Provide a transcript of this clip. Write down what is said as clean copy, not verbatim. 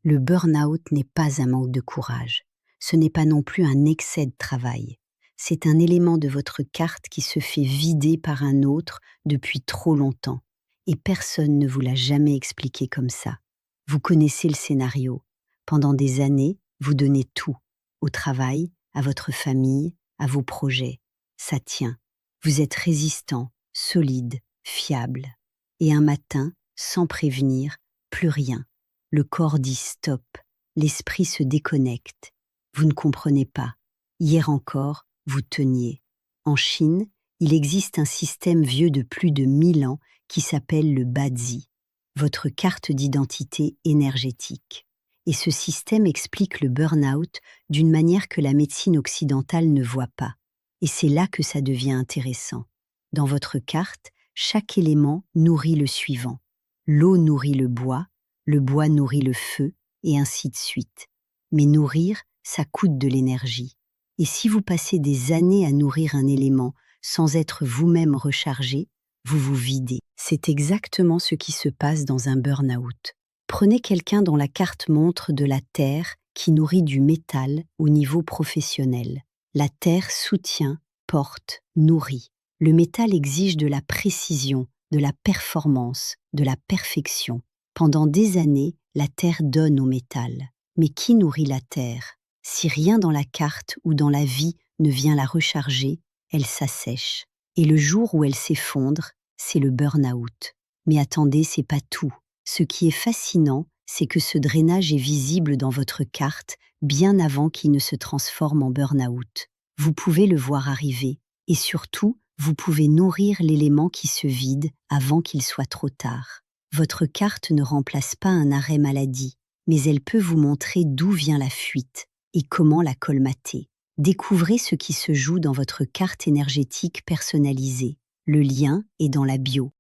Le burn-out n'est pas un manque de courage. Ce n'est pas non plus un excès de travail. C'est un élément de votre carte qui se fait vider par un autre depuis trop longtemps. Et personne ne vous l'a jamais expliqué comme ça. Vous connaissez le scénario. Pendant des années, vous donnez tout. Au travail, à votre famille, à vos projets. Ça tient. Vous êtes résistant, solide, fiable. Et un matin, sans prévenir, plus rien. Le corps dit stop, l'esprit se déconnecte. Vous ne comprenez pas. Hier encore, vous teniez. En Chine, il existe un système vieux de plus de 1000 ans qui s'appelle le Bazi, votre carte d'identité énergétique. Et ce système explique le burn-out d'une manière que la médecine occidentale ne voit pas. Et c'est là que ça devient intéressant. Dans votre carte, chaque élément nourrit le suivant. L'eau nourrit le bois nourrit le feu, et ainsi de suite. Mais nourrir, ça coûte de l'énergie. Et si vous passez des années à nourrir un élément sans être vous-même rechargé, vous vous videz. C'est exactement ce qui se passe dans un burn-out. Prenez quelqu'un dont la carte montre de la terre qui nourrit du métal au niveau professionnel. La terre soutient, porte, nourrit. Le métal exige de la précision, de la performance, de la perfection. Pendant des années, la terre donne au métal. Mais qui nourrit la terre? Si rien dans la carte ou dans la vie ne vient la recharger, elle s'assèche. Et le jour où elle s'effondre, c'est le burn-out. Mais attendez, c'est pas tout. Ce qui est fascinant, c'est que ce drainage est visible dans votre carte bien avant qu'il ne se transforme en burn-out. Vous pouvez le voir arriver. Et surtout, vous pouvez nourrir l'élément qui se vide avant qu'il soit trop tard. Votre carte ne remplace pas un arrêt maladie, mais elle peut vous montrer d'où vient la fuite et comment la colmater. Découvrez ce qui se joue dans votre carte énergétique personnalisée. Le lien est dans la bio.